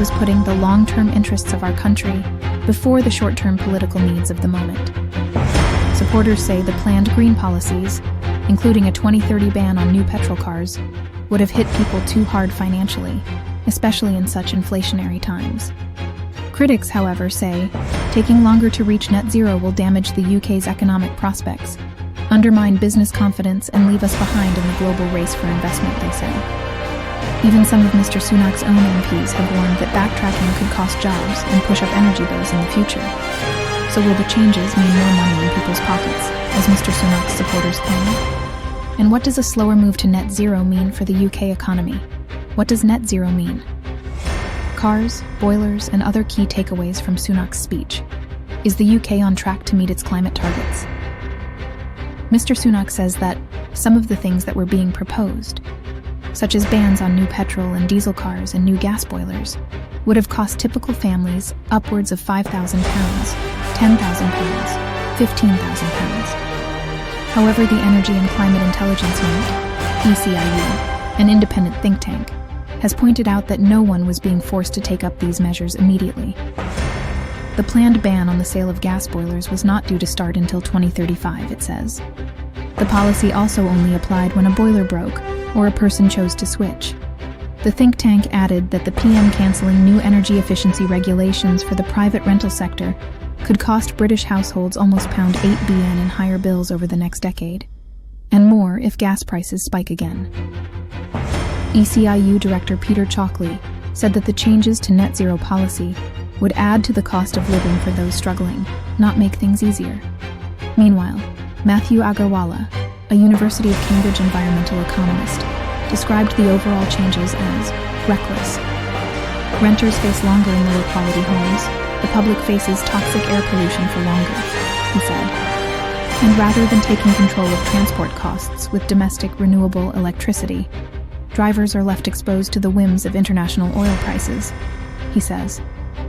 was putting the long-term interests of our country before the short-term political needs of the moment. Supporters say the planned green policies, including a 2030 ban on new petrol cars, would have hit people too hard financially, especially in such inflationary times. Critics, however, say taking longer to reach net zero will damage the UK's economic prospects, undermine business confidence, and leave us behind in the global race for investment, they say. Even some of Mr Sunak's own MPs have warned that backtracking could cost jobs and push up energy bills in the future. So will the changes mean more money in people's pockets, as Mr Sunak's supporters claim? And what does a slower move to net zero mean for the UK economy? What does net zero mean? Cars, boilers, and other key takeaways from Sunak's speech. Is the UK on track to meet its climate targets? Mr Sunak says that some of the things that were being proposed, such as bans on new petrol and diesel cars and new gas boilers, would have cost typical families upwards of £5,000, £10,000, £15,000. However, the Energy and Climate Intelligence Unit, ECIU, an independent think tank, has pointed out that no one was being forced to take up these measures immediately. The planned ban on the sale of gas boilers was not due to start until 2035, it says. The policy also only applied when a boiler broke or a person chose to switch. The think tank added that the PM cancelling new energy efficiency regulations for the private rental sector could cost British households almost £8 billion in higher bills over the next decade, and more if gas prices spike again. ECIU Director Peter Chalkley said that the changes to net zero policy would add to the cost of living for those struggling, not make things easier. Meanwhile, Matthew Agarwala, a University of Cambridge environmental economist, described the overall changes as reckless. Renters face longer in lower quality homes. The public faces toxic air pollution for longer, he said. And rather than taking control of transport costs with domestic renewable electricity, drivers are left exposed to the whims of international oil prices, he says.